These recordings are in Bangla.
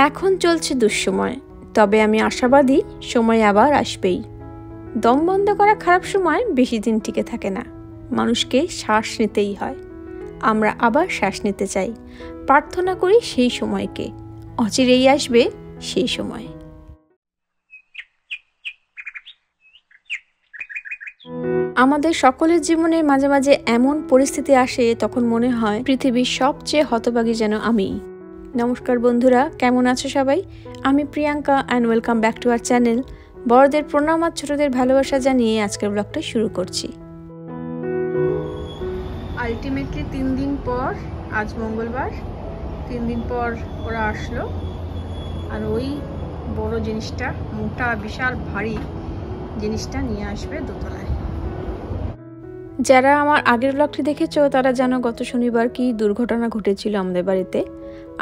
এখন চলছে দুঃসময়, তবে আমি আশাবাদী সময় আবার আসবেই। দম বন্ধ করা খারাপ সময় বেশি দিন টিকে থাকে না, মানুষকে শ্বাস নিতেই হয়। আমরা আবার শ্বাস নিতে চাই, প্রার্থনা করি সেই সময়কে, অচিরেই আসবে সেই সময়। আমাদের সকলের জীবনে মাঝে মাঝে এমন পরিস্থিতি আসে, তখন মনে হয় পৃথিবীর সবচেয়ে হতভাগী যেন আমি। নমস্কার বন্ধুরা, কেমন আছো সবাই? আমি Priyanka and welcome back to our channel. বড়দের প্রণাম আর ছোটদের ভালোবাসা জানিয়ে আজকের ব্লগটা শুরু করছি। আলটিমেটলি 3 দিন পর, আজ মঙ্গলবার, 3 দিন পর ওরা আসলো। আর ওই বড় জিনিসটা, মোটা বিশাল ভারী জিনিসটা নিয়ে আসবে দোতলায়। যারা আমার আগের ব্লগটি দেখেছো তারা জানো গত শনিবার কি দুর্ঘটনা ঘটেছিল আমাদের বাড়িতে।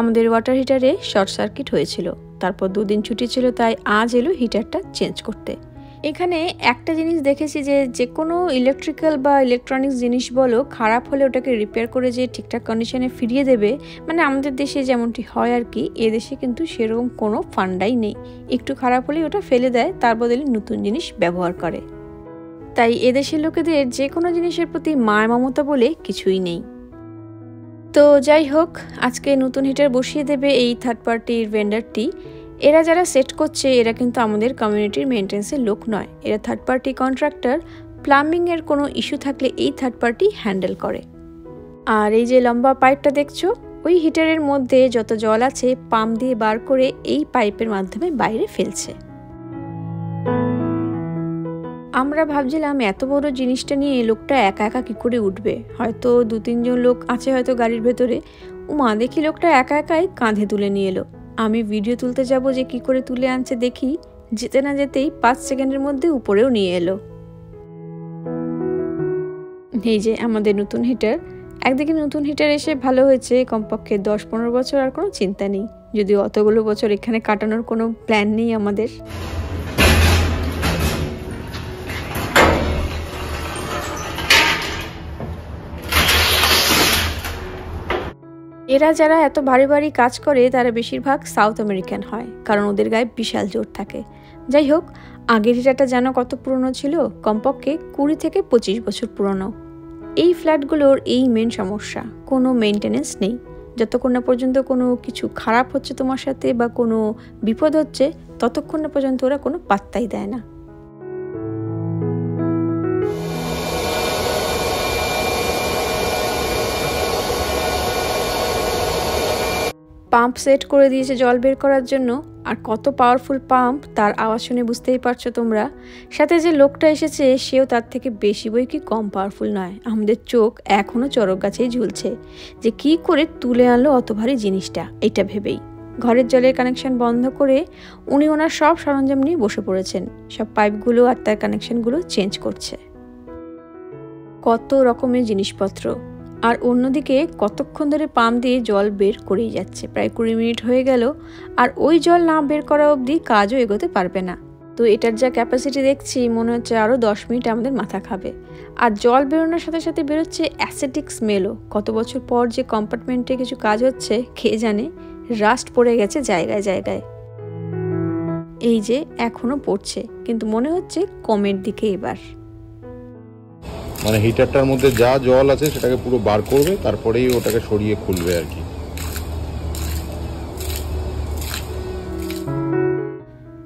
আমাদের ওয়াটার হিটারে শর্ট সার্কিট হয়েছিল, তারপর 2 দিন ছুটি ছিল, তাই আজ এলো হিটারটা চেঞ্জ করতে। এখানে একটা জিনিস দেখেছি যে কোনো ইলেকট্রিক্যাল বা ইলেকট্রনিক্স জিনিস বলো, খারাপ হলে ওটাকে রিপেয়ার করে যে ঠিকঠাক কন্ডিশনে ফিরিয়ে দেবে, মানে আমাদের দেশে যেমনটি হয় আর কি, এদেশে কিন্তু সেরকম কোনো ফান্ডাই নেই। একটু খারাপ হলেই ওটা ফেলে দেয়, তার বদলে নতুন জিনিস ব্যবহার করে। তাই এদেশের লোকেদের যে কোনো জিনিসের প্রতি মায়া মমতা বলে কিছুই নেই। তো যাই হোক, আজকে নতুন হিটার বসিয়ে দেবে এই থার্ড পার্টির ভেন্ডারটি। এরা যারা সেট করছে এরা কিন্তু আমাদের কমিউনিটির মেনটেন্সের লোক নয়, এরা থার্ড পার্টি কন্ট্রাক্টর। প্লাম্বিংয়ের কোনো ইস্যু থাকলে এই থার্ড পার্টি হ্যান্ডেল করে। আর এই যে লম্বা পাইপটা দেখছো, ওই হিটারের মধ্যে যত জল আছে পাম্প দিয়ে বার করে এই পাইপের মাধ্যমে বাইরে ফেলছে। আমরা ভাবছিলাম এত বড় জিনিসটা নিয়ে লোকটা একা একা কী করে উঠবে, হয়তো 2-3 জন লোক আছে হয়তো গাড়ির ভেতরে। উমা, দেখি লোকটা একা একাই কাঁধে তুলে নিয়ে এলো। আমি ভিডিও তুলতে যাব যে কি করে তুলে আনছে, দেখি যেতে না যেতেই 5 সেকেন্ডের মধ্যে উপরেও নিয়ে এলো। এই যে আমাদের নতুন হিটার। একদিকে নতুন হিটার এসে ভালো হয়েছে, কমপক্ষে 10-15 বছর আর কোনো চিন্তা নেই, যদিও অতগুলো বছর এখানে কাটানোর কোনো প্ল্যান নেই আমাদের। এরা যারা এত ভারী ভারী কাজ করে তারা বেশিরভাগ সাউথ আমেরিকান হয়, কারণ ওদের গায়ে বিশাল জোর থাকে। যাই হোক, আগের হিটারটা জানো কত পুরনো ছিল? কমপক্ষে 20 থেকে 25 বছর পুরনো। এই ফ্ল্যাটগুলোর এই মেন সমস্যা, কোনো মেনটেনেন্স নেই। যতক্ষণ না পর্যন্ত কোনো কিছু খারাপ হচ্ছে তোমার সাথে বা কোনো বিপদ হচ্ছে, ততক্ষণ না পর্যন্ত ওরা কোনো পাত্তাই দেয় না। পাম্প সেট করে দিয়েছে জল বের করার জন্য, আর কত পাওয়ারফুল পাম্প তার আওয়াজ শুনে বুঝতেই পারছো তোমরা। সাথে যে লোকটা এসেছে সেও তার থেকে বেশি বই কি কম পাওয়ারফুল নয়। আমাদের চোখ এখনও চড়ক গাছেই ঝুলছে যে কি করে তুলে আনলো অত ভারী জিনিসটা, এটা ভেবেই। ঘরের জলের কানেকশন বন্ধ করে উনি ওনার সব সরঞ্জাম নিয়ে বসে পড়েছেন, সব পাইপগুলো আর তার কানেকশনগুলো চেঞ্জ করছে। কত রকমের জিনিসপত্র, আর অন্যদিকে কতক্ষণ ধরে পাম্প দিয়ে জল বের করেই যাচ্ছে, প্রায় 20 মিনিট হয়ে গেল, আর ওই জল না বের করা অবধি কাজও এগোতে পারবে না। তো এটার যা ক্যাপাসিটি দেখছি, মনে হচ্ছে আরও 10 মিনিট আমাদের মাথা খাবে। আর জল বেরোনোর সাথে সাথে বেরোচ্ছে অ্যাসিডিক স্মেলও। কত বছর পর যে কম্পার্টমেন্টে কিছু কাজ হচ্ছে কে জানে, রাস্ট পড়ে গেছে জায়গায় জায়গায়। এই যে এখনো পড়ছে, কিন্তু মনে হচ্ছে কমের দিকে এবার। মানে হিটারটার মধ্যে যা জল আছে সেটাকে পুরো বার করবে, তারপরেই ওটাকে সরিয়ে খুলবে আর কি।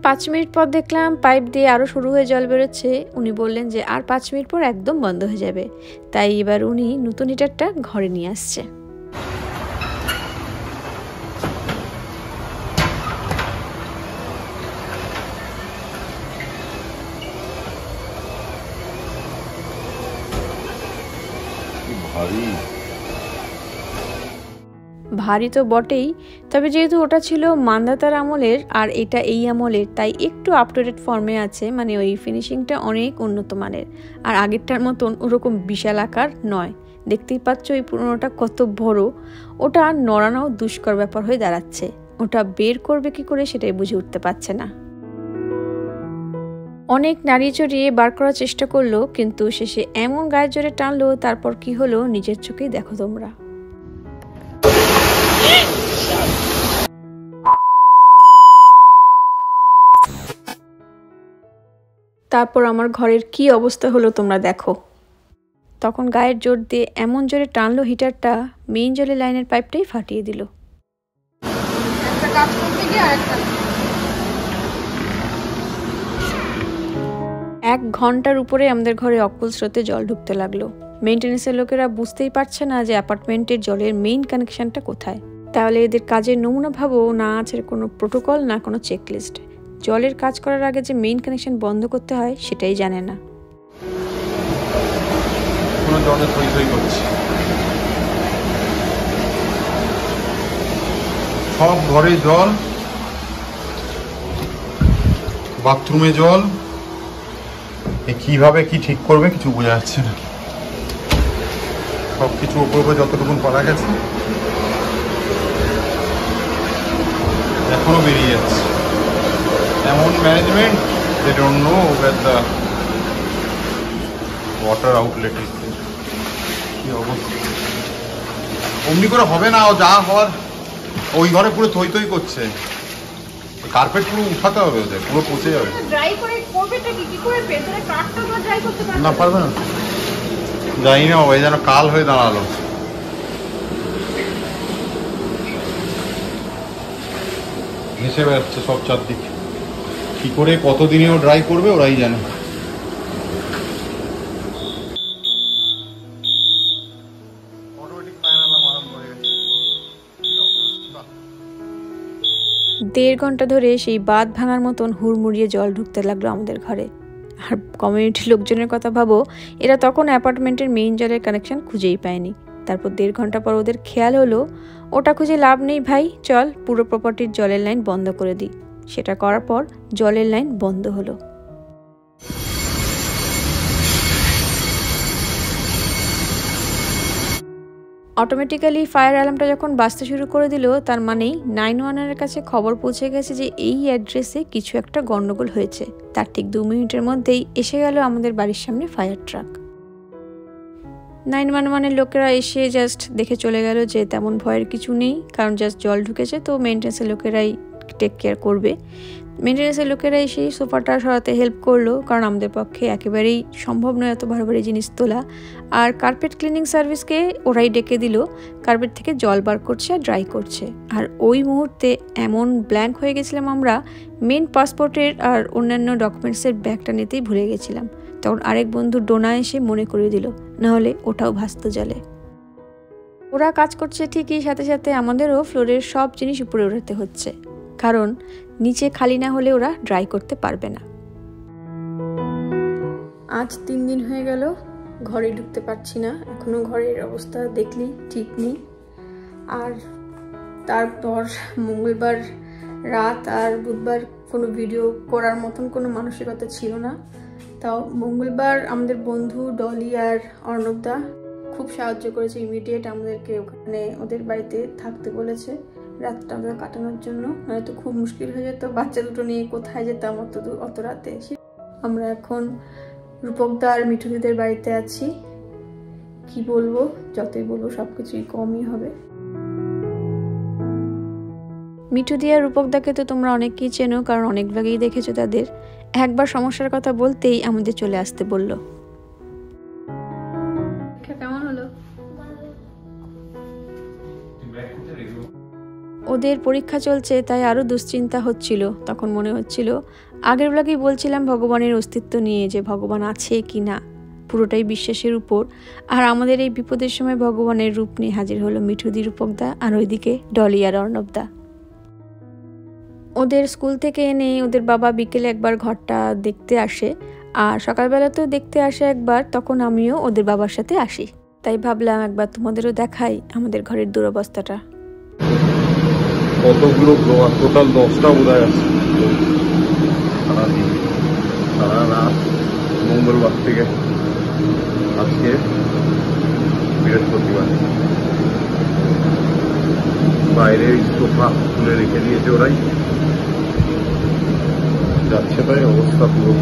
5 মিনিট পর দেখলাম পাইপ দিয়ে আরও শুরু হয়ে জল বেরোচ্ছে। উনি বললেন যে আর 5 মিনিট পর একদম বন্ধ হয়ে যাবে, তাই এবার উনি নতুন হিটারটা ঘরে নিয়ে আসছে। ভারী তো বটেই, তবে যেহেতু ওটা ছিল মান্ধাতার আমলের আর এটা এই আমলের, তাই একটু আপ টু ডেট ফর্মে আছে, মানে ওই ফিনিশিংটা অনেক উন্নত মানের। আর আগেরটার মতন ওরকম বিশাল আকার নয়। দেখতেই পাচ্ছ ওই পুরোনোটা কত বড়, ওটা নড়ানোও দুষ্কর ব্যাপার হয়ে দাঁড়াচ্ছে। ওটা বের করবে কি করে সেটাই বুঝে উঠতে পারছে না। অনেক নাড়িয়ে চড়িয়ে বার করার চেষ্টা করলো, কিন্তু শেষে এমন গায়ের জোরে টানলো, তারপর কি হলো নিজের চোখেই দেখো তোমরা। তারপর আমার ঘরের কি অবস্থা হলো তোমরা দেখো। তখন গায়ের জোর দিয়ে এমন জোরে টানলো হিটারটা, মেইন জলের লাইনের পাইপটাই ফাটিয়ে দিল। একটা কাজ করতে গিয়ে আরেকটা। 1 ঘন্টার উপরে আমাদের ঘরে অকুল স্রোতে জল ঢুকতে লাগলো। মেইনটেনেন্সের লোকেরা বুঝতেই পারছে না যে অ্যাপার্টমেন্টের জলের মেইন কানেকশনটা কোথায়। তাহলে এদের কাজের নমুনা ভাবো, না আছে কোনো প্রোটোকল, না কোনো চেকলিস্ট। জলের কাজ করার আগে যে মেইন কানেকশন বন্ধ করতে হয় সেটাই জানে না। সব ঘরে জল, বাথরুমে জল, কিভাবে কি ঠিক করবে কিছু বোঝা যাচ্ছে না। সবকিছু উপর যতটুকু পারা গেছে এখনো বেরিয়ে যাচ্ছে। এমন management, they don't know where the water outlet is there. কি অবস্থা, অমনি করে হবে না, যা হওয়ার ওই ঘরে পুরো থই থই করছে। কার্পেট পুরো উঠাতে হবে, ওদের পুরো পচে যাবে। ড্রাই করে করবেটা কি করে ভেতরে কাঠটা তো ড্রাই করতে পারবে না, পারবে না, জানি না, ওই যেন কাল হয়ে দাঁড়ালো। ভেসে বেড়াচ্ছে সব চারদিকে, কি করে কতদিনে ও ড্রাই করবে ওরাই জানে। দেড় ঘন্টা ধরে সেই বাঁধ ভাঙার মতন হুড়মুড়িয়ে জল ঢুকতে লাগলো আমাদের ঘরে। আর কমিউনিটির লোকজনের কথা ভাবো, এরা তখন অ্যাপার্টমেন্টের মেইন জলের কানেকশন খুঁজেই পায়নি। তারপর 1.5 ঘন্টা পর ওদের খেয়াল হলো ওটা খুঁজে লাভ নেই ভাই, চল পুরো প্রপার্টির জলের লাইন বন্ধ করে দিই। সেটা করার পর জলের লাইন বন্ধ হলো। অটোমেটিক্যালি ফায়ার অ্যালার্মটা যখন বাজতে শুরু করে দিল, তার মানেই 911-এর কাছে খবর পৌঁছে গেছে যে এই অ্যাড্রেসে কিছু একটা গন্ডগোল হয়েছে। তার ঠিক 2 মিনিটের মধ্যেই এসে গেল আমাদের বাড়ির সামনে ফায়ার ট্রাক। 911-এর লোকেরা এসে জাস্ট দেখে চলে গেল যে তেমন ভয়ের কিছু নেই, কারণ জাস্ট জল ঢুকেছে, তো মেইনটেন্সের লোকেরাই টেক কেয়ার করবে। মেইনটেন্সের লোকেরা এসে সোফাটা সরাতে হেল্প করলো, কারণ আমাদের পক্ষে একেবারেই সম্ভব নয় এত ভারী ভারী জিনিস তোলা। আর কার্পেট ক্লিনিং সার্ভিসকে ওরাই ডেকে দিল, কার্পেট থেকে জল বার করছে আর ড্রাই করছে। আর ওই মুহূর্তে এমন ব্ল্যাঙ্ক হয়ে গেছিলাম আমরা, মেন পাসপোর্টের আর অন্যান্য ডকুমেন্টসের ব্যাগটা নিতেই ভুলে গেছিলাম। তখন আরেক বন্ধু ডোনা এসে মনে করিয়ে দিল, নাহলে ওটাও ভাসত জলে। ওরা কাজ করছে ঠিকই, সাথে সাথে আমাদেরও ফ্লোরের সব জিনিস উপরে উঠাতে হচ্ছে, কারণ নিচে খালি না হলে ওরা ড্রাই করতে পারবে না। আজ 3 দিন হয়ে গেল, ঘরে ঢুকতে পারছি না, এখনো ঘরের অবস্থা দেখলেই ঠিক নেই। আর তারপর মঙ্গলবার রাত আর বুধবার কোনো ভিডিও করার মতন কোনো মানসিকতা ছিল না। তাও মঙ্গলবার আমাদের বন্ধু ডলি আর অর্ণবদা খুব সাহায্য করেছে, ইমিডিয়েট আমাদেরকে ওখানে ওদের বাড়িতে থাকতে বলেছে রাতটা আমরা কাটানোর জন্য, নয়তো খুব মুশকিল হয়ে যেত। বাচ্চা দুটো নিয়ে কোথায় যেতাম অত রাতে। আমরা এখন রূপকদা আর মিঠুদিদের বাড়িতে আছি। কি বলবো, যতই বলবো সবকিছুই কমই হবে। মিঠুদি আর রূপকদাকে তো তোমরা অনেকেই চেনো, কারণ অনেক ভাগেই দেখেছো তাদের। একবার সমস্যার কথা বলতেই আমাদের চলে আসতে বলল। কেমন হলো? ওদের পরীক্ষা চলছে, তাই আরো দুশ্চিন্তা হচ্ছিল। তখন মনে হচ্ছিল, আগের ব্লগেই বলছিলাম ভগবানের অস্তিত্ব নিয়ে, যে ভগবান আছে কি না, পুরোটাই বিশ্বাসের উপর। আর আমাদের এই বিপদের সময় ভগবানের রূপ নিয়ে হাজির হলো মিঠুদি, রূপকদা, আর ওইদিকে ডলি আর অর্ণবদা। ওদের স্কুল থেকে এনে ওদের বাবা বিকেলে একবার ঘরটা দেখতে আসে, আর সকালবেলা তো দেখতে আসে একবার, তখন আমিও ওদের বাবার সাথে আসি। তাই ভাবলাম একবার তোমাদেরও দেখাই আমাদের ঘরের দুরবস্থাটা। কতগুলো টোটাল 10টা বোধহয় আছে সারাদিন, সারা রাত, মঙ্গলবার থেকে আজকে বৃহস্পতিবার। বাইরে সোফা তুলে রেখে দিয়েছে ওরাই, যাচ্ছে তাই অবস্থা পুরো।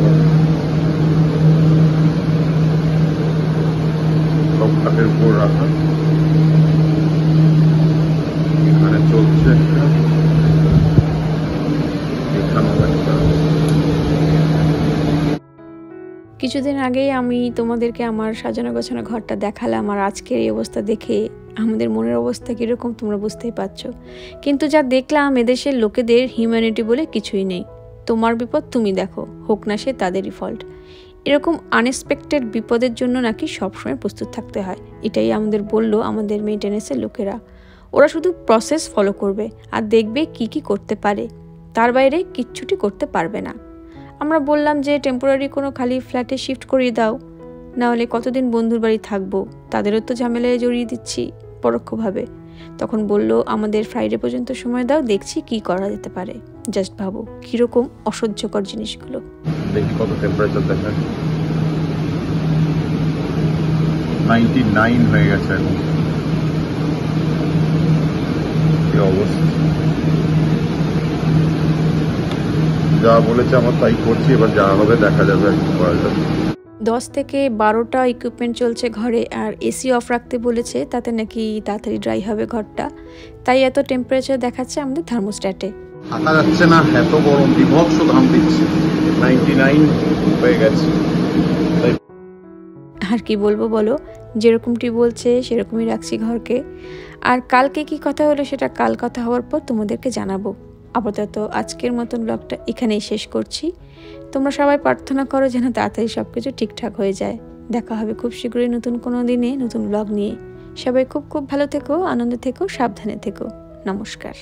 সব খাটের উপর রাখা, এখানে চলছে একটা, এখানেও একটা। কিছুদিন আগেই আমি তোমাদেরকে আমার সাজানো গোছানো ঘরটা দেখালাম, আর আজকের এই অবস্থা দেখে আমাদের মনের অবস্থা কীরকম তোমরা বুঝতেই পারছো। কিন্তু যা দেখলাম, এদেশের লোকেদের হিউম্যানিটি বলে কিছুই নেই। তোমার বিপদ তুমি দেখো, হোক না সে তাদেরই ফল্ট। এরকম আনএক্সপেক্টেড বিপদের জন্য নাকি সবসময় প্রস্তুত থাকতে হয়, এটাই আমাদের বললো আমাদের মেইনটেনেন্সের লোকেরা। ওরা শুধু প্রসেস ফলো করবে আর দেখবে কি কি করতে পারে, তার বাইরে কিচ্ছুটি করতে পারবে না। আমরা বললাম যে টেম্পোরারি কোনো খালি ফ্ল্যাটে শিফট করিয়ে দাও, না হলে কতদিন বন্ধুর বাড়ি থাকবো, তাদেরও তো ঝামেলায় জড়িয়ে দিচ্ছি পরোক্ষভাবে। তখন বলল আমাদের ফ্রাইডে পর্যন্ত সময় দাও, দেখছি কি করা যেতে পারে। জাস্ট ভাবো কিরকম অসহ্যকর জিনিসগুলো। দেখি কত টেম্পারেচার দেখায়, 99 হয়ে গেছে এখন। কি অবস্থা, যা বলেছে আমার তাই করছি, এবার যা হবে দেখা যাবে, কি করা যাবে। 10 থেকে 12টা ইকুইপমেন্ট চলছে ঘরে, আর এসি অফ রাখতে বলেছে, তাতে নাকি তাড়াতাড়ি ড্রাই হবে ঘরটা। তাই এত টেম্পারেচার দেখাচ্ছে আমাদের থার্মোস্ট্যাটে। থাকা যাচ্ছে না, এত গরম, বিভৎস ঘাম দিচ্ছে, 99 হয়ে গেছে। আর কি বলবো বলো, যেরকমটি বলছে সেরকমই রাখছি ঘরকে। আর কালকে কি কথা হলো সেটা কাল কথা হওয়ার পর তোমাদেরকে জানাবো। আপাতত আজকের মতন ব্লগটা এখানেই শেষ করছি। তোমরা সবাই প্রার্থনা করো যেন তাড়াতাড়ি সব কিছু ঠিকঠাক হয়ে যায়। দেখা হবে খুব শীঘ্রই নতুন কোনো দিনে নতুন ব্লগ নিয়ে। সবাই খুব খুব ভালো থেকো, আনন্দে থেকো, সাবধানে থেকো। নমস্কার।